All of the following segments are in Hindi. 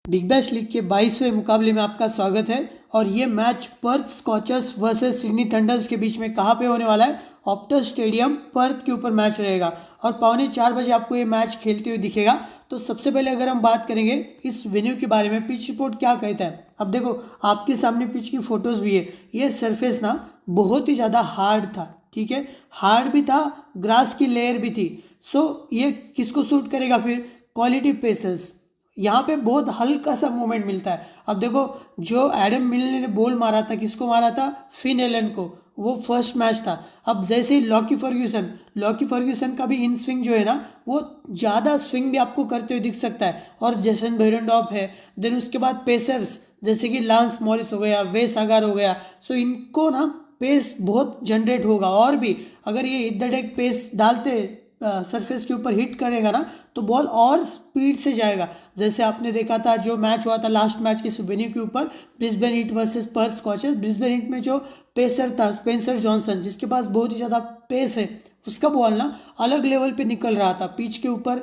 बिग बैश लीग के 22वें मुकाबले में आपका स्वागत है। और ये match Perth scorchers versus Sydney Thunders के बीच में कहाँ पे होने वाला है? ऑप्टस स्टेडियम पर्थ के ऊपर मैच रहेगा और 3:45 बजे आपको ये मैच खेलते हुए दिखेगा। तो सबसे पहले अगर हम बात करेंगे इस वेन्यू के बारे में, पिच रिपोर्ट क्या कहता है। अब देखो, आपके सामने पिच की फोटोज भी है। ये सरफेस ना बहुत ही ज़्यादा हार्ड था, ठीक है, हार्ड भी था, ग्रास की लेयर भी थी। सो ये किसको सूट करेगा फिर? Quality pacers. यहाँ पे बहुत हल्का सा मूवमेंट मिलता है। अब देखो, जो एडम मिलर ने बॉल मारा था, किसको मारा था? फिन एलन को। वो फर्स्ट मैच था। अब जैसे ही लॉकी फर्ग्यूसन का भी इन स्विंग जो है ना, वो ज़्यादा स्विंग भी आपको करते हुए दिख सकता है। और जेसन बेरेंडॉर्फ है। देन उसके बाद पेसर्स जैसे कि लांस मॉरिस हो गया, वेस अगार हो गया। सो इनको ना पेस बहुत जनरेट होगा। और भी अगर ये इधर एक पेस डालते सरफेस के ऊपर हिट करेगा ना, तो बॉल और स्पीड से जाएगा। जैसे आपने देखा था जो मैच हुआ था लास्ट मैच इस वेन्यू के ऊपर, Brisbane heat versus Perth scorchers. Brisbane heat में जो पेसर था स्पेंसर जॉनसन, जिसके पास बहुत ही ज़्यादा पेस है, उसका बॉल ना अलग लेवल पे निकल रहा था पिच के ऊपर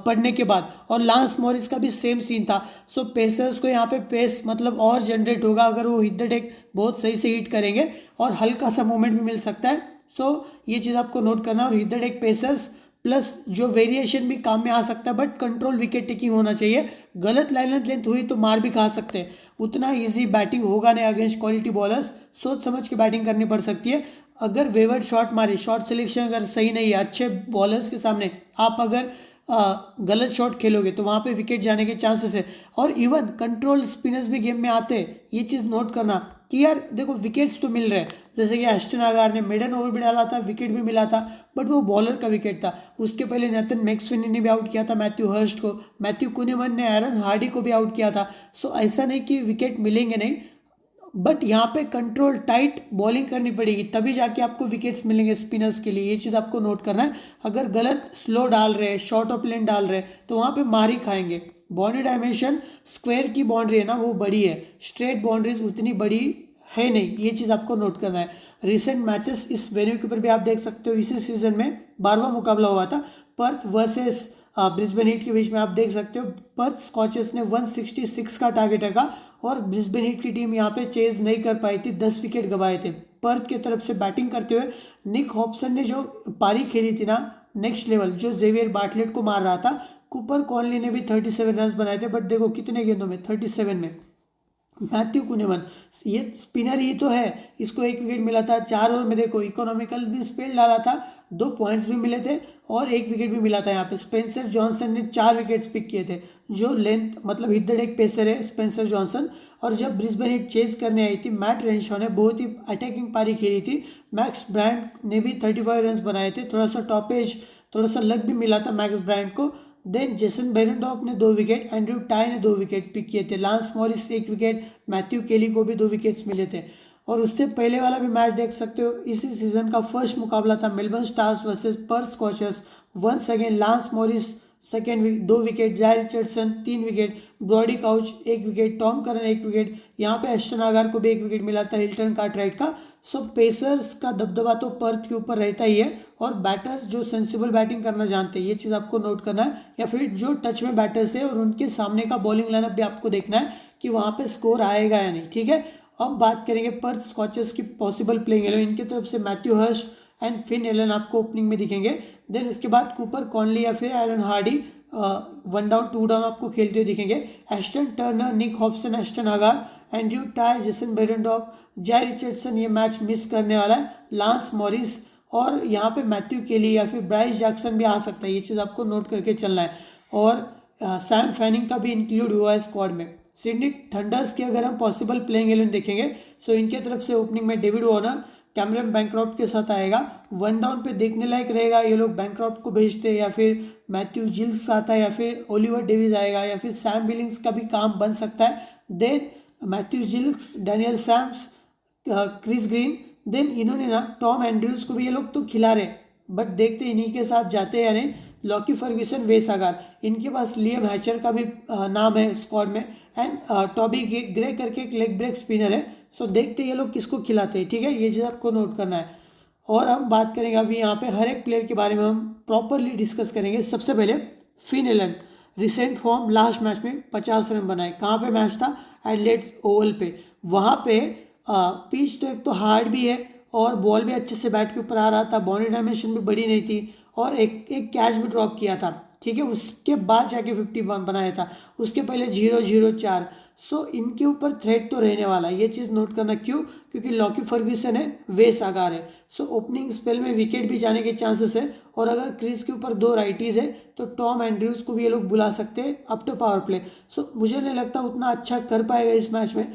पड़ने के बाद। और लांस मॉरिस का भी सेम सीन था। सो पेसर्स को यहाँ पे पेस मतलब और जनरेट होगा अगर वो हिट द डेक बहुत सही से हिट करेंगे, और हल्का सा मूवमेंट भी मिल सकता है। सो ये चीज़ आपको नोट करना है। और hit the deck pacers plus जो वेरिएशन भी काम में आ सकता है, बट कंट्रोल विकेट टेकिंग होना चाहिए। गलत लाइन लेंथ हुई तो मार भी खा सकते हैं। उतना इजी बैटिंग होगा नहीं अगेंस्ट क्वालिटी बॉलर्स। सोच समझ के बैटिंग करनी पड़ सकती है। अगर वेवर्ड शॉट मारे, शॉट सिलेक्शन अगर सही नहीं है, अच्छे बॉलर्स के सामने आप अगर गलत शॉट खेलोगे तो वहाँ पे विकेट जाने के चांसेस है। और इवन कंट्रोल स्पिनर्स भी गेम में आते हैं। ये चीज़ नोट करना कि यार देखो, विकेट्स तो मिल रहे हैं। जैसे कि एस्टन अगार ने मिडन ओवर भी डाला था, विकेट भी मिला था, बट वो बॉलर का विकेट था। उसके पहले नेथन मैक्सवेल ने भी आउट किया था मैथ्यू हर्स्ट को। मैथ्यू कुनीमन ने एरन हार्डी को भी आउट किया था। सो ऐसा नहीं कि विकेट मिलेंगे नहीं, बट यहाँ पे कंट्रोल टाइट बॉलिंग करनी पड़ेगी, तभी जाके आपको विकेट्स मिलेंगे स्पिनर्स के लिए। ये चीज़ आपको नोट करना है। अगर गलत स्लो डाल रहे हैं, शॉर्ट ऑफ लेन डाल रहे हैं, तो वहाँ पे मार ही खाएंगे। बाउंड्री डायमेंशन स्क्वायर की बाउंड्री है ना, वो बड़ी है, स्ट्रेट बाउंड्रीज उतनी बड़ी है नहीं। ये चीज़ आपको नोट करना है। रिसेंट मैचेस इस वेन्यू के ऊपर भी आप देख सकते हो। इसी सीजन में 12वां मुकाबला हुआ था पर्थ वर्सेस ब्रिस्बेन हीट के बीच में। आप देख सकते हो पर्थ स्कॉचर्स ने 166 का टारगेट रखा, और ब्रिस्बेन हीट की टीम यहाँ पे चेज नहीं कर पाई थी, 10 विकेट गंवाए थे। पर्थ की तरफ से बैटिंग करते हुए निक हॉब्सन ने जो पारी खेली थी ना, नेक्स्ट लेवल, जो जेवियर बार्टलेट को मार रहा था। कूपर कॉनली ने भी 37 रन बनाए थे, बट देखो कितने गेंदों में, 37 में। मैथ्यू कुनीमन, ये स्पिनर ही तो है, इसको 1 विकेट मिला था 4 ओवर में। देखो इकोनॉमिकल भी स्पेल डाला था, 2 पॉइंट्स भी मिले थे, और 1 विकेट भी मिला था। यहाँ पे स्पेंसर जॉनसन ने 4 विकेट्स पिक किए थे। जो लेंथ मतलब हिट द डेक पेसर है स्पेंसर जॉनसन। और जब ब्रिस्बेन हिट चेस करने आई थी, मैट रेनशॉ ने बहुत ही अटैकिंग पारी खेली थी। मैक्स ब्रायंट ने भी 35 रन बनाए थे। थोड़ा सा टॉपेज, थोड़ा सा लक भी मिला था मैक्स ब्रायंट को। देन जेसन बेरेंडॉर्फ ने 2 विकेट, एंड्रयू टाई ने 2 विकेट पिक किए थे, लांस मॉरिस 1 विकेट, मैथ्यू केली को भी 2 विकेट्स मिले थे। और उससे पहले वाला भी मैच देख सकते हो, इसी सीजन का फर्स्ट मुकाबला था Melbourne Stars versus Perth Scorchers. Once again Lance Morris second 2 wicket, Jhye Richardson 3 wicket, Brody Couch 1 wicket, Tom Curran 1 wicket. यहाँ पे एस्टन अगार को भी 1 विकेट मिला था हिल्टन कार्टराइट का। सो पेसर्स का दबदबा तो पर्थ के ऊपर रहता ही है। और बैटर्स जो सेंसिबल बैटिंग करना जानते हैं, ये चीज़ आपको नोट करना है। या फिर जो टच में बैटर्स है और उनके सामने का बॉलिंग लाइनअप भी आपको देखना है कि वहाँ पे स्कोर आएगा या नहीं, ठीक है। अब बात करेंगे पर्थ स्कॉचर्स की पॉसिबल प्लेइंग 11। इनकी तरफ से Matthew Hurst and Finn Allen आपको ओपनिंग में दिखेंगे। देन उसके बाद कूपर कॉनली या फिर एरन हार्डी 1 डाउन 2 डाउन आपको खेलते हुए दिखेंगे। एस्टन टर्नर, निक हॉब्सन, एस्टन अगार, एंड्रयू टाई, जेसन बेरेंडॉर्फ, जाय रिचर्डसन ये मैच मिस करने वाला है। लांस मॉरिस, और यहाँ पे मैथ्यू केली या फिर ब्राइस जैक्सन भी आ सकता है। ये चीज़ आपको नोट करके चलना है। और सैम फैनिंग का भी इंक्लूड हुआ है स्क्वाड में। सिडनी थंडर्स की अगर हम पॉसिबल प्लेइंग 11 देखेंगे, सो इनके तरफ से ओपनिंग में डेविड वार्नर कैमरन बैंक्रॉफ्ट के साथ आएगा। 1 डाउन पे देखने लायक रहेगा, ये लोग बैंक्रॉफ्ट को भेजते हैं, या फिर मैथ्यू जिल्स आता है, या फिर ओलिवर डेविस आएगा, या फिर सैम बिलिंग्स का भी काम बन सकता है। Then Matthew Giles, Daniel Sams, Chris Green. Then इन्होंने ना टॉम एंड्रयूज को भी ये लोग तो खिला रहे, बट देखते इन्हीं के साथ जाते हैं या नहीं। लॉकी फर्ग्यूसन, वेस अगार, इनके पास लियम हैचर का भी नाम है स्क्वाड में। एंड टॉबी ग्रे करके एक लेग ब्रेक स्पिनर है। सो देखते ये लोग किसको खिलाते हैं, ठीक है, ये चीज़ आपको नोट करना है। और हम बात करेंगे अभी यहाँ पे हर एक प्लेयर के बारे में हम प्रॉपरली डिस्कस करेंगे। सबसे पहले Finn Allen. Recent form last match में 50 रन बनाए। कहाँ पे मैच था? एडिलेड ओवल पे। वहाँ पे पिच तो एक तो हार्ड भी है और बॉल भी अच्छे से बैट के ऊपर आ रहा था, बाउंड्री डायमेंशन भी बड़ी नहीं थी और एक एक कैच भी ड्रॉप किया था, ठीक है। उसके बाद जाके 51 बनाया था, उसके पहले 0-0-4। सो इनके ऊपर थ्रेट तो रहने वाला है, ये चीज़ नोट करना। क्यों? क्योंकि लॉकी फर्ग्यूसन है, वेस आगार है। सो ओपनिंग स्पेल में विकेट भी जाने के चांसेस है और अगर क्रीज के ऊपर 2 राइटीज़ है तो टॉम एंड्रयूज को भी ये लोग बुला सकते हैं अप टू पावर प्ले। सो मुझे नहीं लगता उतना अच्छा कर पाएगा इस मैच में,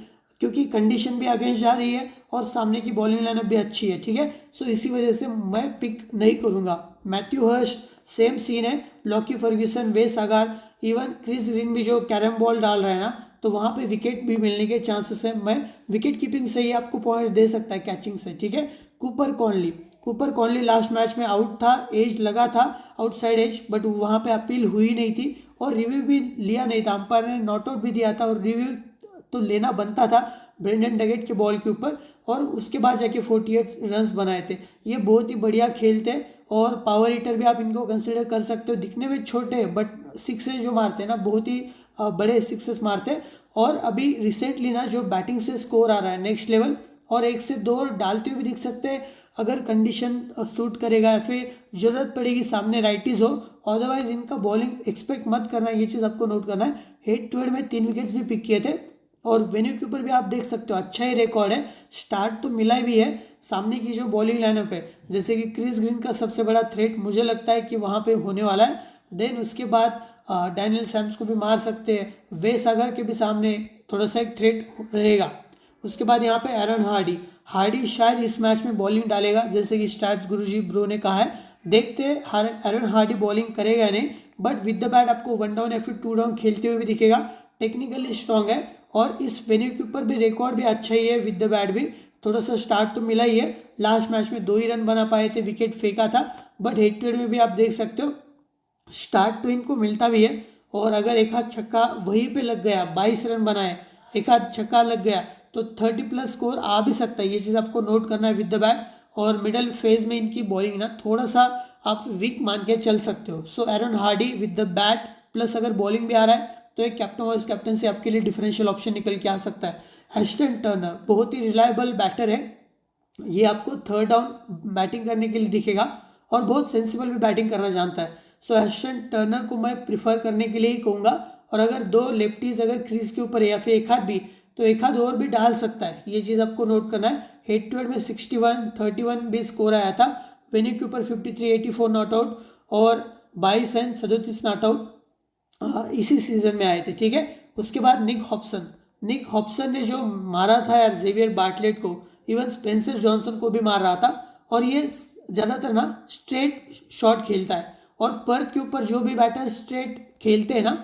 क्योंकि कंडीशन भी अगेंस्ट जा रही है और सामने की बॉलिंग लाइनअप भी अच्छी है, ठीक है। सो इसी वजह से मैं पिक नहीं करूँगा। मैथ्यू हर्स्ट सेम सीन है, लॉकी फर्ग्यूसन, वेस आगार, इवन क्रिस ग्रीन भी जो कैरम बॉल डाल रहा है ना, तो वहाँ पे विकेट भी मिलने के चांसेस है। मैं विकेट कीपिंग से ही आपको पॉइंट्स दे सकता है, कैचिंग से, ठीक है। कूपर कॉनली लास्ट मैच में आउट था, एज लगा था, आउटसाइड एज, बट वहाँ पे अपील हुई नहीं थी और रिव्यू भी लिया नहीं था, अंपायर ने नॉट आउट भी दिया था और रिव्यू तो लेना बनता था ब्रेंडन डगेट के बॉल के ऊपर और उसके बाद जाके 48 रन्स बनाए थे। ये बहुत ही बढ़िया खेल थे और पावर हिटर भी आप इनको कंसिडर कर सकते हो। दिखने में छोटे हैं बट सिक्सेस जो मारते हैं ना, बहुत ही बड़े सिक्सेस मारते हैं। और अभी रिसेंटली ना जो बैटिंग से स्कोर आ रहा है नेक्स्ट लेवल, और 1 से 2 डालते हुए भी दिख सकते हैं अगर कंडीशन सूट करेगा या फिर ज़रूरत पड़ेगी, सामने राइटीज़ हो। अदरवाइज इनका बॉलिंग एक्सपेक्ट मत करना, ये चीज़ आपको नोट करना है। हेड टू हेड में 3 विकेट्स भी पिक किए थे और वेन्यू के ऊपर भी आप देख सकते हो अच्छा ही रिकॉर्ड है। स्टार्ट तो मिला भी है, सामने की जो बॉलिंग लाइनअप है जैसे कि क्रिस ग्रीन का सबसे बड़ा थ्रेट मुझे लगता है कि वहाँ पे होने वाला है। देन उसके बाद डैनियल सैम्स को भी मार सकते हैं, वेस अगर के भी सामने थोड़ा सा एक थ्रेट रहेगा। उसके बाद यहाँ पे एरन हार्डी शायद इस मैच में बॉलिंग डालेगा, जैसे कि स्टैट्स गुरुजी ब्रो ने कहा है। देखते हैं एरन हार्डी बॉलिंग करेगा या नहीं, बट विद द बैट आपको 1 डाउन या फिर 2 डाउन खेलते हुए भी दिखेगा। टेक्निकली स्ट्रांग है और इस वेन्यू के ऊपर भी रिकॉर्ड भी अच्छा ही है, विद द बैट भी थोड़ा सा स्टार्ट तो मिला ही है। लास्ट मैच में 2 ही रन बना पाए थे, विकेट फेंका था, बट हेड टू हेड में भी आप देख सकते हो स्टार्ट तो इनको मिलता भी है। और अगर एक हाथ छक्का वहीं पे लग गया, 22 रन बनाए, एक हाथ छक्का लग गया तो 30+ स्कोर आ भी सकता है, ये चीज़ आपको नोट करना है विद द बैट। और मिडल फेज में इनकी बॉलिंग ना थोड़ा सा आप वीक मान के चल सकते हो। So Aaron Hardie with the bat plus अगर बॉलिंग भी आ रहा है तो एक कैप्टन वाइस कैप्टन से आपके लिए डिफरेंशियल ऑप्शन निकल के आ सकता है। एस्टन टर्नर बहुत ही रिलायबल बैटर है, ये आपको 3rd डाउन बैटिंग करने के लिए दिखेगा और बहुत सेंसिबल भी बैटिंग करना जानता है। सो एस्टन टर्नर को मैं प्रिफर करने के लिए ही कहूँगा। और अगर 2 लेफ्टीज अगर क्रीज के ऊपर है या फिर एक हाथ भी, तो एक हाथ और भी डाल सकता है, ये चीज़ आपको नोट करना है। हेड टू हेड में 61-31 भी स्कोर आया था, वेन्यू के ऊपर 53-84 नॉट आउट और 22 एंड 37 नॉट आउट इसी सीजन में आए थे, ठीक है। उसके बाद निक हॉब्सन ने जो मारा था यार जेवियर बार्टलेट को, इवन स्पेंसर जॉनसन को भी मार रहा था। और ये ज़्यादातर ना स्ट्रेट शॉट खेलता है और पर्थ के ऊपर जो भी बैटर स्ट्रेट खेलते हैं ना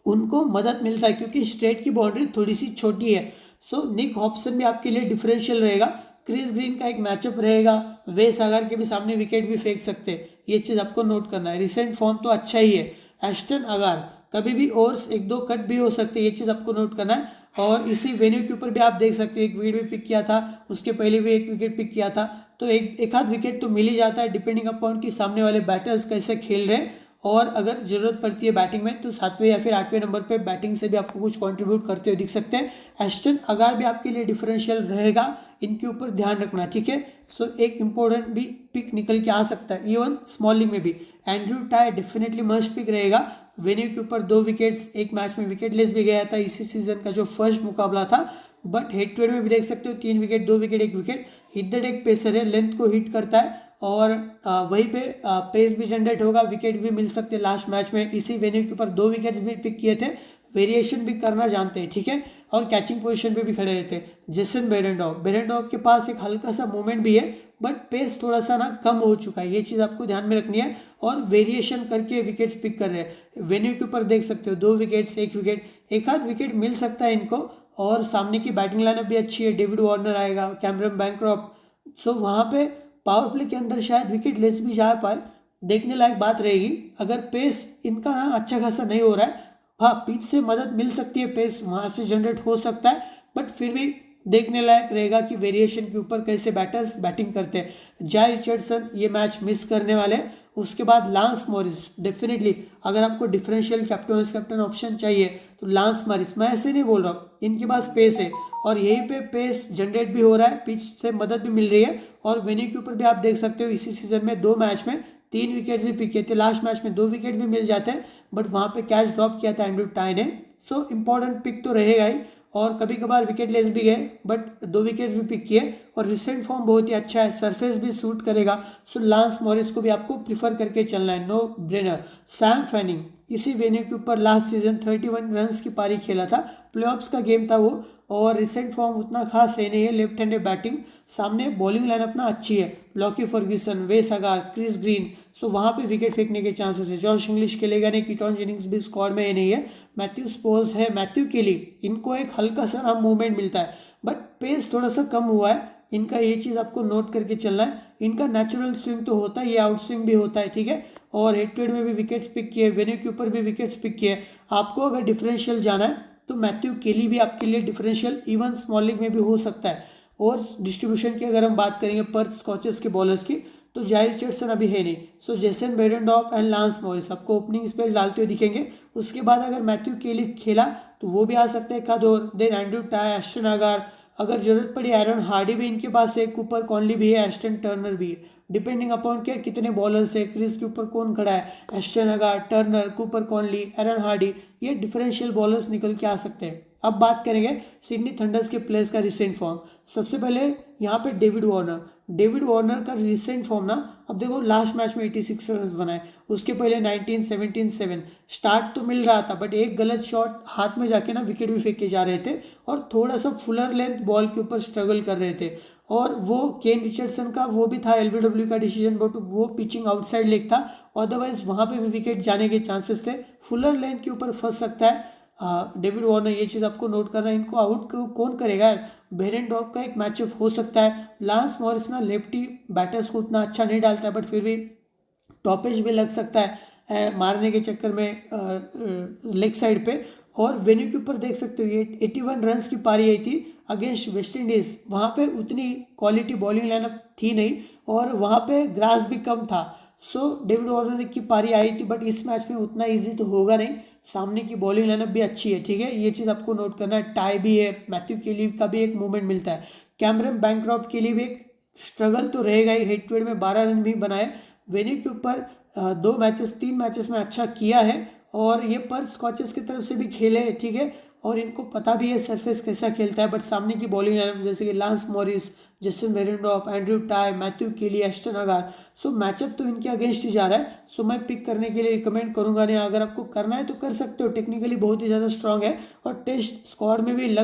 उनको मदद मिलता है, क्योंकि स्ट्रेट की बाउंड्री थोड़ी सी छोटी है। सो निक हॉब्सन भी आपके लिए डिफरेंशियल रहेगा। क्रिस ग्रीन का एक मैचअप रहेगा, वेस अगर के भी सामने विकेट भी फेंक सकते हैं, ये चीज़ आपको नोट करना है। रिसेंट फॉर्म तो अच्छा ही है। एस्टन अगार कभी भी ओवर्स 1-2 कट भी हो सकते हैं, ये चीज़ आपको नोट करना है। और इसी वेन्यू के ऊपर भी आप देख सकते हो एक विकेट भी पिक किया था, उसके पहले भी एक विकेट पिक किया था, तो एक आध विकेट तो मिल ही जाता है डिपेंडिंग अपॉन कि सामने वाले बैटर्स कैसे खेल रहे हैं। और अगर ज़रूरत पड़ती है बैटिंग में तो 7वें या फिर 8वें नंबर पे बैटिंग से भी आपको कुछ कंट्रीब्यूट करते हुए दिख सकते हैं। एस्टन अगार भी आपके लिए डिफरेंशियल रहेगा, इनके ऊपर ध्यान रखना, ठीक है। सो एक इंपॉर्टेंट भी पिक निकल के आ सकता है, इवन स्मॉल लीग में भी Andrew Tye definitely must pick रहेगा। वेन्यू के ऊपर 2 विकेट्स, एक मैच में विकेट लेस भी गया था इसी सीजन का जो फर्स्ट मुकाबला था, बट हेड टू हेड में भी देख सकते हो 3 wicket 2 wicket 1 wicket. Hit the deck pacer है, लेंथ को हिट करता है और वहीं पे पेस भी जनरेट होगा, विकेट भी मिल सकते हैं। लास्ट मैच में इसी वेन्यू के ऊपर 2 विकेट्स भी पिक किए थे, वेरिएशन भी करना जानते हैं, ठीक है। और कैचिंग पोजीशन पे भी खड़े रहते हैं। जेसन बेरेंडॉर्फ के पास एक हल्का सा मूवमेंट भी है, बट पेस थोड़ा सा ना कम हो चुका है, ये चीज़ आपको ध्यान में रखनी है। और वेरिएशन करके विकेट्स पिक कर रहे हैं। वेन्यू के ऊपर देख सकते हो 2 विकेट्स 1 विकेट, एक आध विकेट मिल सकता है इनको। और सामने की बैटिंग लाइनअप भी अच्छी है, डेविड वार्नर आएगा, कैमरन बैंक्रॉफ्ट, सो वहाँ पे पावर प्ले के अंदर शायद विकेट लेस भी जा पाए, देखने लायक बात रहेगी। अगर पेस इनका ना अच्छा खासा नहीं हो रहा है, हाँ पिच से मदद मिल सकती है, पेस वहाँ से जनरेट हो सकता है, बट फिर भी देखने लायक रहेगा कि वेरिएशन के ऊपर कैसे बैटर्स बैटिंग करते हैं। जाय रिचर्डसन ये मैच मिस करने वाले हैं। उसके बाद लांस मॉरिस, डेफिनेटली अगर आपको differential captain vice captain option चाहिए तो लांस मॉरिस, मैं ऐसे नहीं बोल रहा हूँ, इनके पास पेस है और यहीं पे पेस जनरेट भी हो रहा है, पिच से मदद भी मिल रही है। और वेन्यू के ऊपर भी आप देख सकते हो इसी सीजन में 2 मैच में 3 विकेट भी पिक किए थे, लास्ट मैच में 2 विकेट भी मिल जाते हैं, बट वहाँ पे कैच ड्रॉप किया था एंड्रू टाई ने। सो इम्पॉर्टेंट पिक तो रहेगा ही, और कभी कभार विकेट लेस भी गए बट 2 विकेट भी पिक किए, और रिसेंट फॉर्म बहुत ही अच्छा है, सरफेस भी सूट करेगा। सो लांस मॉरिस को भी आपको प्रीफर करके चलना है, नो ब्रेनर। सैम फैनिंग इसी वेन्यू के ऊपर लास्ट सीजन 31 रन्स की पारी खेला था, प्लेऑफ्स का गेम था वो, और रिसेंट फॉर्म उतना खास है नहीं है। लेफ्ट हैंडेड बैटिंग, सामने बॉलिंग लाइनअप ना अच्छी है, लॉकी फर्ग्यूसन, वेस अगार, क्रिस ग्रीन, सो वहाँ पे विकेट फेंकने के चांसेस है। जॉश इंग्लिश खेलेगा नहीं, कीटॉन जेनिंग्स भी स्क्वाड में ही नहीं है, मैथ्यू स्पोर्स है, मैथ्यू केली, इनको एक हल्का सा ना मूवमेंट मिलता है बट पेस थोड़ा सा कम हुआ है इनका, ये चीज़ आपको नोट करके चलना है। इनका नेचुरल स्विंग तो होता है, ये आउट स्विंग भी होता है, ठीक है, और हेड टू हेड में भी विकेट्स पिक किए, वेन्यू के ऊपर भी विकेट्स पिक किए। आपको अगर डिफरेंशियल जाना है तो मैथ्यू केली भी आपके लिए डिफरेंशियल इवन स्मॉल लीग में भी हो सकता है। और डिस्ट्रीब्यूशन की अगर हम बात करेंगे पर्थ स्कॉचेस के बॉलर्स की, तो जाय रिचर्डसन अभी है नहीं, सो जेसन बेरेंडॉर्फ एंड लांस मॉरिस आपको ओपनिंग स्पेल डालते हुए दिखेंगे। उसके बाद अगर मैथ्यू केली खेला तो वो भी आ सकता है एकाध और, देन एंड्रू टाई, एस्टन अगार, अगर जरूरत पड़ी आयरन हार्डी भी इनके पास है, कूपर कॉनली भी है, एस्टन टर्नर भी है, डिपेंडिंग अपॉन के कितने बॉलर्स है, क्रीज के ऊपर कौन खड़ा है, Ashton Agar, Turner, Cooper Connolly, Aaron Hardie, ये डिफरेंशियल बॉलर्स निकल के आ सकते हैं। अब बात करेंगे सिडनी थंडर्स के प्लेयर्स का रिसेंट फॉर्म। सबसे पहले यहाँ पे डेविड वार्नर का रिसेंट फॉर्म ना, अब देखो लास्ट मैच में 86 रन बनाए, उसके पहले 19, 17, 7 स्टार्ट तो मिल रहा था बट एक गलत शॉट हाथ में जाके ना विकेट भी फेंक के जा रहे थे, और थोड़ा सा फुलर लेंथ बॉल के ऊपर स्ट्रगल कर रहे थे। और वो केन रिचर्डसन का वो भी था एलबीडब्ल्यू का डिसीजन, बट वो पिचिंग आउटसाइड लेग था, अदरवाइज वहाँ पे भी विकेट जाने के चांसेस थे, फुलर लेंथ के ऊपर फंस सकता है डेविड वार्नर, ये चीज़ आपको नोट करना है। इनको आउट कौन करेगा, बेरेंडॉर्फ का एक मैचअप हो सकता है। लांस मॉरिस ना लेफ्टी बैटर्स को उतना अच्छा नहीं डालता है बट फिर भी टॉपेज भी लग सकता है मारने के चक्कर में लेग साइड पे। और वेन्यू के ऊपर देख सकते हो ये 81 रन्स की पारी आई थी अगेंस्ट वेस्ट इंडीज़, वहाँ पे उतनी क्वालिटी बॉलिंग लाइनअप थी नहीं और वहाँ पे ग्रास भी कम था। सो डेविड वार्नर की पारी आई थी बट इस मैच में उतना इजी तो होगा नहीं, सामने की बॉलिंग लाइनअप भी अच्छी है, ठीक है, ये चीज़ आपको नोट करना है। टाई भी है, मैथ्यू के लिए का भी एक मूवमेंट मिलता है, कैमरन बैंक्रॉफ्ट के लिए भी एक स्ट्रगल तो रहेगा ही, हेड टू हेड में 12 रन भी बनाए, वेन्यू के ऊपर 3 मैचेस में अच्छा किया है, और ये पर्थ स्कॉचेस की तरफ से भी खेले हैं, ठीक है, और इनको पता भी है सरफेस कैसा खेलता है, बट सामने की बॉलिंग लाइनअप जैसे कि Lance Morris, Justin Behrendorff, Andrew Tye, Matthew Kelly, Ashton Agar, so matchup तो इनके अगेंस्ट ही जा रहा है। सो मैं पिक करने के लिए रिकमेंड करूंगा नहीं, अगर आपको करना है तो कर सकते हो, टेक्निकली बहुत ही ज़्यादा स्ट्रांग है, और टेस्ट स्क्वाड में भी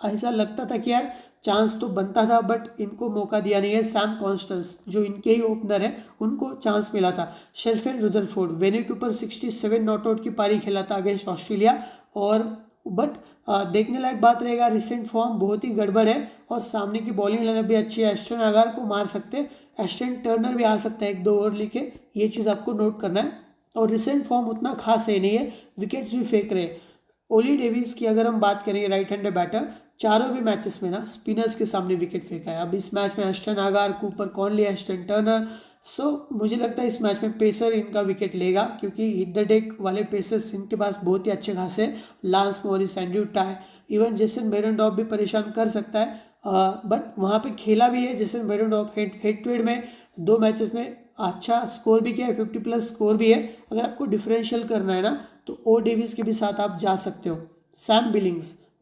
ऐसा लगता था कि यार चांस तो बनता था बट इनको मौका दिया नहीं है। सैम कॉन्स्टेंस जो इनके ही ओपनर है उनको चांस मिला था। शेल्फेन रुदरफोर्ड वेन्यू के ऊपर 67 नॉट आउट की पारी खेला था अगेंस्ट ऑस्ट्रेलिया, और बट देखने लायक बात रहेगा, रिसेंट फॉर्म बहुत ही गड़बड़ है और सामने की बॉलिंग लाइनअप भी अच्छी है, एस्टन अगार को मार सकते हैं, एस्टन टर्नर भी आ सकता है 1-2 ओवर लेके, ये चीज़ आपको नोट करना है। और रिसेंट फॉर्म उतना खास है नहीं है, विकेट्स भी फेंक रहे हैं। ओली डेविस की अगर हम बात करेंगे राइट हैंडेड बैटर, चारों भी मैचेस में ना स्पिनर्स के सामने विकेट फेंका है। अब इस मैच में एस्टन अगार, कूपर कॉनली, एस्टन टर्नर, सो मुझे लगता है इस मैच में पेसर इनका विकेट लेगा क्योंकि हिट द डेक वाले पेसर्स इनके पास बहुत ही अच्छे खासे हैं, Lance Morris, Andrew Tye, even Jason Behrendorff भी परेशान कर सकता है, बट वहाँ पे खेला भी है जेसन बेरेंडॉर्फ, हेड टू हेड में 2 मैचेस में अच्छा स्कोर भी किया है, 50+ स्कोर भी है। अगर आपको डिफरेंशियल करना है ना तो ओ डेविस के भी साथ आप जा सकते हो। सैम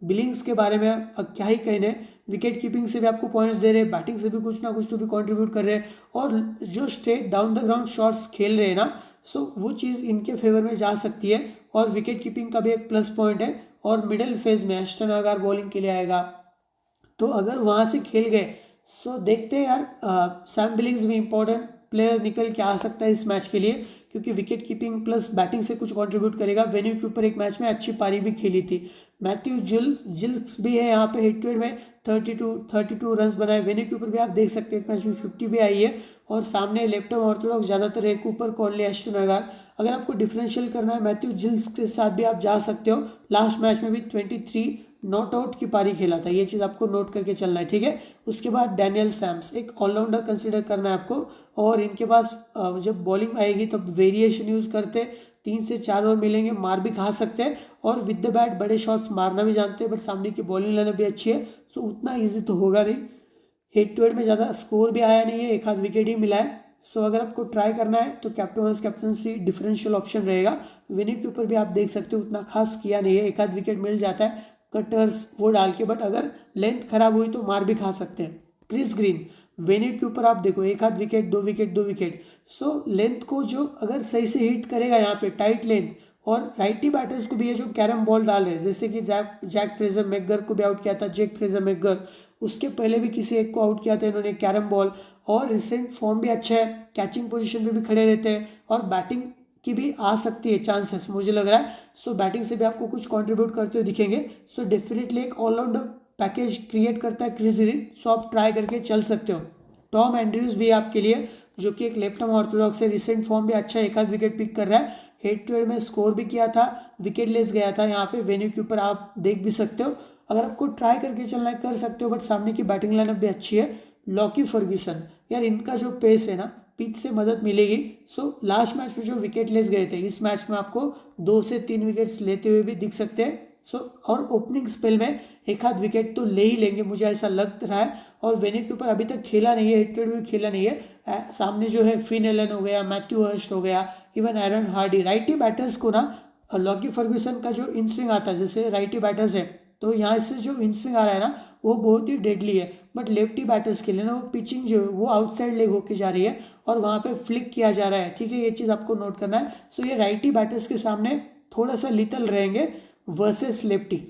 बिलिंग्स के बारे में अब क्या ही कहने, विकेट कीपिंग से भी आपको पॉइंट्स दे रहे हैं, बैटिंग से भी कुछ ना कुछ तो भी कंट्रीब्यूट कर रहे हैं, और जो straight down the ground shots खेल रहे हैं ना, सो वो चीज़ इनके फेवर में जा सकती है, और विकेट कीपिंग का भी एक प्लस पॉइंट है। और मिडिल फेज में एस्टन अगार बॉलिंग के लिए आएगा, तो अगर वहाँ से खेल गए सो देखते हैं यार, सैम बिलिंग्स भी इंपॉर्टेंट प्लेयर निकल के आ सकता है इस मैच के लिए, क्योंकि विकेट कीपिंग प्लस बैटिंग से कुछ कंट्रीब्यूट करेगा। वेन्यू के ऊपर एक मैच में अच्छी पारी भी खेली थी। मैथ्यू जिल्क्स भी है यहाँ पे हेड टू हेड में 32 रन्स बनाए। वेन्यू के ऊपर भी आप देख सकते हैं एक मैच में 50 भी आई है। और सामने लेफ्ट आर्म ऑर्थोडॉक्स ज़्यादातर है, कूपर कॉनली, एस्टन अगार। अगर आपको डिफरेंशियल करना है मैथ्यू जिल्क्स के साथ भी आप जा सकते हो। लास्ट मैच में भी 23 नॉट आउट की पारी खेला था, ये चीज़ आपको नोट करके चलना है, ठीक है। उसके बाद डैनियल सैम्स, एक ऑलराउंडर कंसिडर करना है आपको। और इनके पास जब बॉलिंग आएगी तब वेरिएशन यूज़ करते, 3 से 4 ओवर मिलेंगे, मार भी खा सकते हैं और विद द बैट बड़े शॉट्स मारना भी जानते हैं। बट सामने की बॉलिंग लाइनअप भी अच्छी है, सो उतना ईजी तो होगा नहीं। हेड टू हेड में ज़्यादा स्कोर भी आया नहीं है, एक आध विकेट ही मिला है। सो अगर आपको ट्राई करना है तो captain vice captaincy differential option रहेगा। विनिंग के ऊपर भी आप देख सकते हो उतना खास किया नहीं है, एक आध विकेट मिल जाता है कटर्स वो डाल के, बट अगर लेंथ खराब हुई तो मार भी खा सकते हैं। क्रिस ग्रीन वेन्यू के ऊपर आप देखो एक आध विकेट, 2 विकेट। सो लेंथ को जो अगर सही से हिट करेगा यहाँ पे टाइट लेंथ, और राइटी बैटर्स को भी ये जो कैरम बॉल डाल रहे हैं, जैसे कि जैक फ्रेजर मैकगर को भी आउट किया था, जैक फ्रेजर मैकगर, उसके पहले भी किसी एक को आउट किया था इन्होंने कैरम बॉल। और रिसेंट फॉर्म भी अच्छा है, कैचिंग पोजीशन पे भी खड़े रहते हैं और बैटिंग की भी आ सकती है चांसेस मुझे लग रहा है। सो बैटिंग से भी आपको कुछ कंट्रीब्यूट करते हुए दिखेंगे। सो डेफिनेटली एक ऑलराउंडर पैकेज क्रिएट करता है क्रिस ग्रीन, सो आप ट्राई करके चल सकते हो। टॉम एंड्रयूज भी आपके लिए, जो कि एक लेफ्ट आर्म ऑर्थोडॉक्स है, रिसेंट फॉर्म भी अच्छा है, एक आध विकेट पिक कर रहा है। हेड टू हेड में स्कोर भी किया था, विकेट लेस गया था यहाँ पे, वेन्यू के ऊपर आप देख भी सकते हो। अगर आपको ट्राई करके चलना है कर सकते हो, बट सामने की बैटिंग लाइनअप भी अच्छी है। लॉकी फर्ग्यूसन, यार इनका जो पेस है ना, पिच से मदद मिलेगी। सो लास्ट मैच में जो विकेट लेस गए थे, इस मैच में आपको 2 से 3 विकेट्स लेते हुए भी दिख सकते हैं। सो और ओपनिंग स्पेल में एक आध विकेट तो ले ही लेंगे, मुझे ऐसा लग रहा है। और वेन्यू के ऊपर अभी तक खेला नहीं है, हिट भी खेला नहीं है। सामने जो है फिन एलन हो गया, मैथ्यू हर्स्ट हो गया, इवन एरन हार्डी, राइटी बैटर्स को ना लॉकी फर्ग्यूसन का जो इन स्विंग आता है, जैसे राइटी बैटर्स है तो यहाँ से जो इन स्विंग आ रहा है ना वो बहुत ही डेडली है। बट लेफ्टी बैटर्स के लिए ना वो पिचिंग जो है वो आउटसाइड लेग होके जा रही है और वहाँ पे फ्लिक किया जा रहा है, ठीक है, ये चीज़ आपको नोट करना है। सो ये राइटी बैटर्स के सामने थोड़ा सा लिटल रहेंगे वर्सेस लेफ्टी।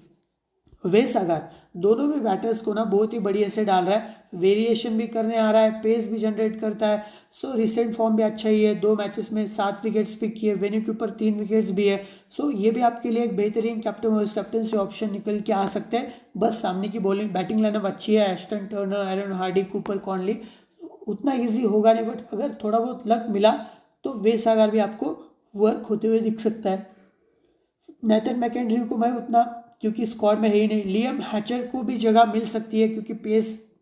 वेस अगार दोनों भी बैटर्स को ना बहुत ही बढ़िया से डाल रहा है, वेरिएशन भी करने आ रहा है, पेस भी जनरेट करता है। सो रिसेंट फॉर्म भी अच्छा ही है, 2 मैचेस में 7 विकेट्स पिक किए, वेन्यू के ऊपर 3 विकेट्स भी है। सो ये भी आपके लिए एक बेहतरीन कैप्टन वाइस कैप्टन से ऑप्शन निकल के आ सकते हैं। बस सामने की बॉलिंग बैटिंग लाइनअप अच्छी है, एस्टन टर्नर, एरन हार्डी, कूपर कॉनली, उतना ईजी होगा नहीं, बट अगर थोड़ा बहुत लक मिला तो वेस अगार भी आपको वर्क होते हुए दिख सकता है। नेथन मैकेंड्री को मैं उतना, क्योंकि स्क्वाड में है ही नहीं। लियम हैचर को भी जगह मिल सकती है क्योंकि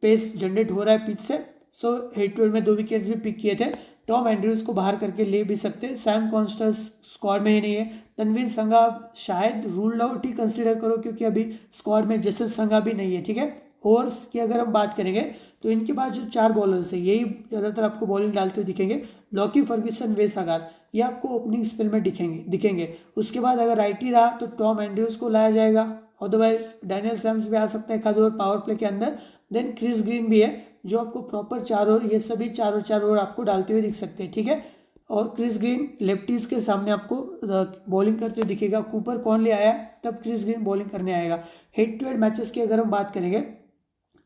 पेस जनरेट हो रहा है पिच से। सो हेड टू हेड में 2 विकेट्स भी पिक किए थे। टॉम एंड्रयूज को बाहर करके ले भी सकते हैं। सैम कॉन्स्टेंस स्क्वाड में ही नहीं है। तनवीर संघा शायद रूल्ड आउट ही कंसिडर करो क्योंकि अभी स्क्वाड में जसन संघा भी नहीं है, ठीक है। ओवर्स की अगर हम बात करेंगे तो इनके पास जो 4 बॉलर्स है यही ज़्यादातर आपको बॉलिंग डालते हुए दिखेंगे। लॉकी फर्ग्यूसन, वेस अगार, ये आपको ओपनिंग स्पेल में दिखेंगे। उसके बाद अगर राइटी रहा तो टॉम एंड्रयूज को लाया जाएगा, अदरवाइज डैनियल सैम्स भी आ सकता है एक आध ओवर पावर प्ले के अंदर। देन क्रिस ग्रीन भी है जो आपको प्रॉपर 4 ओवर, ये सभी 4 ओवर आपको डालते हुए दिख सकते हैं, ठीक है। और क्रिस ग्रीन लेफ्टीज के सामने आपको बॉलिंग करते हुए दिखेगा। कूपर कॉनली आया तब क्रिस ग्रीन बॉलिंग करने आएगा। हेड टू हेड मैचेस की अगर हम बात करेंगे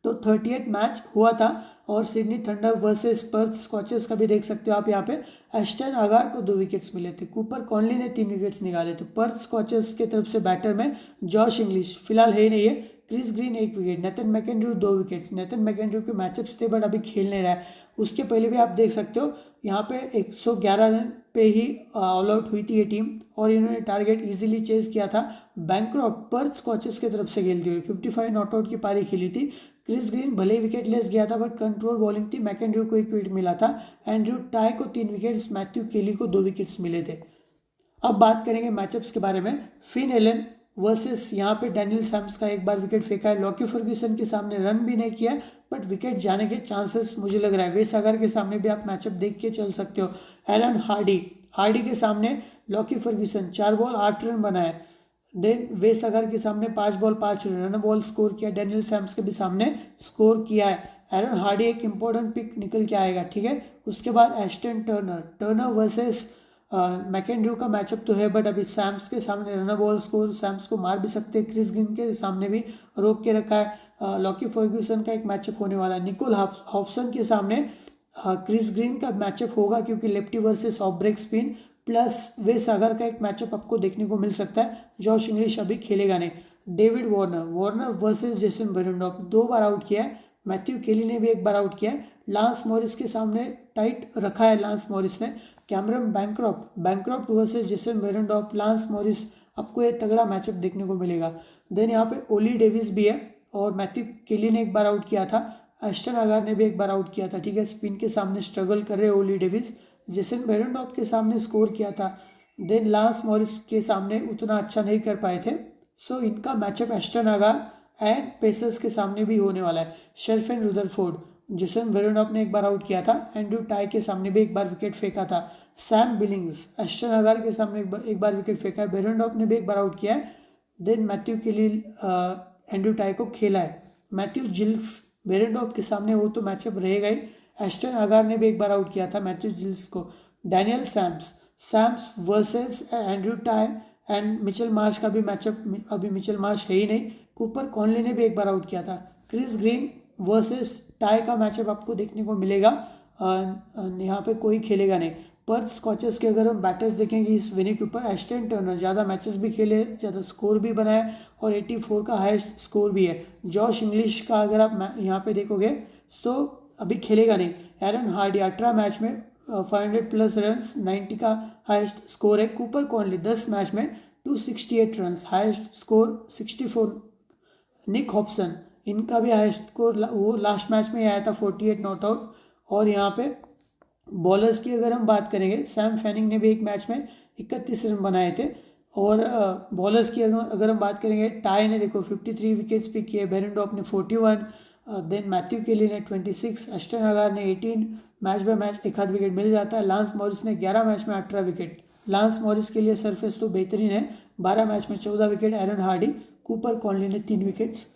तो 30th मैच हुआ था और Sydney thunder versus Perth scorchers का भी देख सकते हो आप यहाँ पे। एस्टन अगार को 2 विकेट्स मिले थे, कूपर कॉनली ने 3 विकेट्स निकाले थे। पर्थ स्कॉचर्स की तरफ से बैटर में जॉश इंग्लिश फिलहाल है ही नहीं है, Chris Green 1 wicket, Nathan McAndrew 2 wickets. Nathan McAndrew के मैचअप्स थे बट अभी खेल नहीं रहा है। उसके पहले भी आप देख सकते हो यहाँ पे 111 रन पे ही ऑल आउट हुई थी ये टीम और इन्होंने टारगेट इजीली चेज किया था। बैंक्रॉफ्ट पर्थ स्कॉचर्स की तरफ से खेलती हुई 55 नॉट आउट की पारी खेली थी। क्रिस ग्रीन भले ही विकेट लेस गया था बट कंट्रोल बॉलिंग थी। मैकेंड्रू को 1 विकेट मिला था, एंड्रयू टाई को 3 विकेट्स, मैथ्यू केली को 2 विकेट्स मिले थे। अब बात करेंगे मैचअप्स के बारे में। फिन एलन वर्सेस यहाँ पे डैनियल सैम्स का एक बार विकेट फेंका है। लॉकी फर्ग्यूसन के सामने रन भी नहीं किया बट विकेट जाने के चांसेस मुझे लग रहा है। वेस अगार के सामने भी आप मैचअप देख के चल सकते हो। एरन हार्डी के सामने लॉकी फर्ग्यूसन 4 बॉल 8 रन बनाए। देन वेस अगार के सामने 5 बॉल 5 रन बॉल स्कोर किया। डैनियल सैम्स के भी सामने स्कोर किया है। एरन हार्डी एक इंपॉर्टेंट पिक निकल के आएगा, ठीक है। उसके बाद एस्टन टर्नर वर्सेस मैकेंड्रू का मैचअप तो है बट अभी सैम्स के सामने रन बॉल स्कोर, सैम्स को मार भी सकते हैं। क्रिस ग्रीन के सामने भी रोक के रखा है। लॉकी फर्ग्यूसन का एक मैचअप होने वाला है। निकोल हॉब्सन के सामने क्रिस ग्रीन का मैचअप होगा क्योंकि lefty versus off break spin, plus Wes Agar का एक मैचअप आपको देखने को मिल सकता है। जॉश इंग्लिश अभी खेलेगा नहीं। डेविड वार्नर वर्सेस जेसन बेरेंडॉर्फ 2 बार आउट किया है। मैथ्यू केली ने भी 1 बार आउट किया है। लांस मॉरिस के सामने टाइट रखा है लांस मॉरिस ने। Cameron Bancroft versus Jason Behrendorff, Lance Morris, आपको ये तगड़ा मैचअप देखने को मिलेगा। देन यहाँ पे ओली डेविस भी है और मैथ्यू केली ने 1 बार आउट किया था। एस्टन अगार ने भी 1 बार आउट किया था, ठीक है। स्पिन के सामने स्ट्रगल कर रहे ओली डेविस। जेसन बेरेंडॉर्फ के सामने स्कोर किया था। देन लांस मॉरिस के सामने उतना अच्छा नहीं कर पाए थे। सो इनका matchup Ashton Agar and pacers के सामने भी होने वाला है। शेरफेन रुदरफोर्ड, जेसन बेरेंडॉर्फ ने 1 बार आउट किया था। एंड्रू टाई के सामने भी 1 बार विकेट फेंका था। सैम बिलिंग्स, एस्टन अगार के सामने एक बार विकेट फेंका है। बेरेंडॉर्फ ने भी 1 बार आउट किया है। देन मैथ्यू केली एंड्रू टाई को खेला है। मैथ्यू जिल्स बेरेंडॉर्फ के सामने वो तो मैचअप रहेगा ही। एस्टन अगार ने भी 1 बार आउट किया था मैथ्यू जिल्स को। Daniel Sams versus Andrew tie and Mitchell Marsh का भी मैचअप, अभी मिचेल मार्श है ही नहीं। कूपर कॉनली ने भी 1 बार आउट किया था। क्रिस ग्रीन वर्सेस टाई का मैचअप आपको देखने को मिलेगा। यहाँ पे कोई खेलेगा नहीं। पर्थ स्कॉचर्स के अगर हम बैटर्स देखेंगे इस वेन्यू के ऊपर, एस्टन टर्नर ज़्यादा मैचेस भी खेले, ज़्यादा स्कोर भी बनाया और 84 का हाईएस्ट स्कोर भी है। जॉश इंग्लिश का अगर आप यहाँ पे देखोगे सो अभी खेलेगा नहीं। एरन हार्डी 18 मैच में 500 प्लस रन, 90 का हाईएस्ट स्कोर है। कूपर कॉनली 10 मैच में 268 रन, हाईएस्ट स्कोर 64। निक हॉब्सन, इनका भी हाईएस्ट स्कोर वो लास्ट मैच में आया था 48 नॉट आउट। और यहाँ पे बॉलर्स की अगर हम बात करेंगे, सैम फैनिंग ने भी एक मैच में 31 रन बनाए थे। और बॉलर्स की अगर हम बात करेंगे, टाई ने देखो 53 विकेट्स पिक किए, बेरेंडॉर्फ ने 41, देन मैथ्यू केली ने 26, एस्टन अगार ने 18। मैच बाय मैच एक आध विकेट मिल जाता है। लांस मॉरिस ने 11 मैच में 18 विकेट। लांस मॉरिस के लिए सरफेस तो बेहतरीन है, 12 मैच में 14 विकेट। एरन हार्डी, कूपर कॉनली ने 3 विकेट्स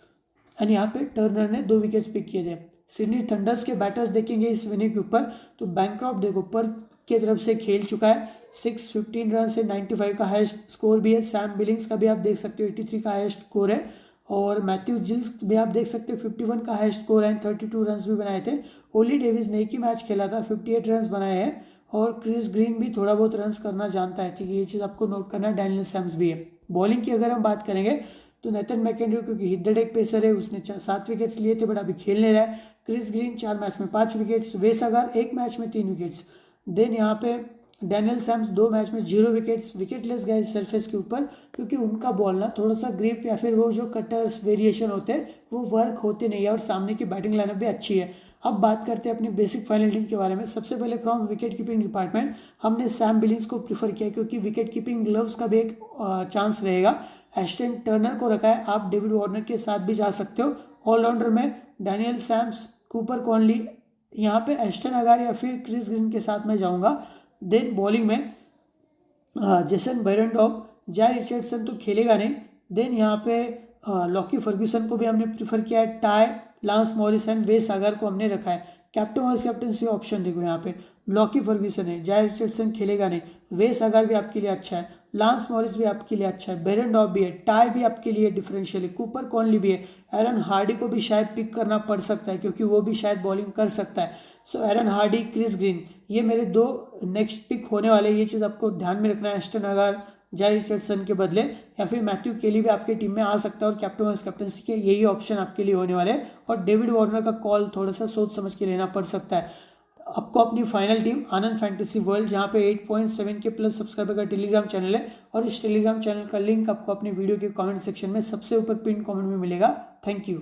एंड यहाँ पे टर्नर ने 2 विकेट्स पिक किए थे। सिडनी थंडर्स के बैटर्स देखेंगे इस वेन्यू के ऊपर, तो बैंक्रॉफ्ट देखो पर्थ की तरफ से खेल चुका है, 615 रन से 95 का हाईएस्ट स्कोर भी है। सैम बिलिंग्स का भी आप देख सकते हो 83 का हाईएस्ट स्कोर है। और मैथ्यू जिल्स भी आप देख सकते हो 51 का हाईएस्ट स्कोर है, 32 रन भी बनाए थे। ओली डेविस ने एक ही मैच खेला था, 58 रन बनाए हैं। और क्रिस ग्रीन भी थोड़ा बहुत रन करना जानता है, ठीक है, ये चीज़ आपको नोट करना है। डैनियल सैम्स भी है। बॉलिंग की अगर हम बात करेंगे तो नेथन मैकेंड्रू, क्योंकि हिट द डेक पेसर है, उसने 7 विकेट्स लिए थे बट अभी खेल नहीं रहा है। क्रिस ग्रीन 4 मैच में 5 विकेट्स। वेस अगार 1 मैच में 3 विकेट्स। देन यहाँ पे डैनियल सैम्स 2 मैच में 0 विकेट्स, विकेटलेस गए सरफेस के ऊपर, क्योंकि उनका बॉल ना थोड़ा सा ग्रिप या फिर वो जो कटर्स वेरिएशन होते हैं वो वर्क होते नहीं है। और सामने की बैटिंग लाइनअप भी अच्छी है। अब बात करते हैं अपनी बेसिक फाइनल टीम के बारे में। सबसे पहले फ्रॉम विकेट कीपिंग डिपार्टमेंट हमने सैम बिलिंग्स को प्रीफर किया, क्योंकि विकेट कीपिंग ग्लव्स का भी एक चांस रहेगा। एस्टन टर्नर को रखा है, आप डेविड वार्नर के साथ भी जा सकते हो। ऑलराउंडर में डैनियल सैम्स, कूपर कॉनली, यहाँ पे एस्टन अगार या फिर क्रिस ग्रीन के साथ मैं जाऊँगा। देन बॉलिंग में जेसन बेरेंडॉर्फ, जय रिचर्डसन तो खेलेगा नहीं। देन यहाँ पे लॉकी फर्ग्यूसन को भी हमने प्रीफर किया है। टाई, लांस मॉरिस एंड वेस अगार को हमने रखा है। कैप्टन वाइस कैप्टनसी ऑप्शन देखो, यहाँ पे लॉकी फर्ग्यूसन है, जय रिचर्डसन खेलेगा नहीं, वेस अगार भी आपके लिए अच्छा है, लांस मॉरिस भी आपके लिए अच्छा है, बेरेंडॉर्फ भी है, टाई भी आपके लिए डिफरेंशियल है, कूपर कॉनली भी है। एरन हार्डी को भी शायद पिक करना पड़ सकता है, क्योंकि वो भी शायद बॉलिंग कर सकता है। सो एरन हार्डी, क्रिस ग्रीन, ये मेरे 2 नेक्स्ट पिक होने वाले। ये चीज़ आपको ध्यान में रखना है। एस्टन अगार जय रिचर्डसन के बदले या फिर मैथ्यू केली भी आपकी टीम में आ सकता है, और कैप्टन वाइस कैप्टनसी के यही ऑप्शन आपके लिए होने वाले हैं। और डेविड वार्नर का कॉल थोड़ा सा सोच समझ के लेना पड़ सकता है। आपको अपनी फाइनल टीम आनंद फैंटेसी वर्ल्ड, जहाँ पे 8.7 के प्लस सब्सक्राइबर का टेलीग्राम चैनल है, और इस टेलीग्राम चैनल का लिंक आपको अपने वीडियो के कमेंट सेक्शन में सबसे ऊपर पिन कमेंट में मिलेगा। Thank you.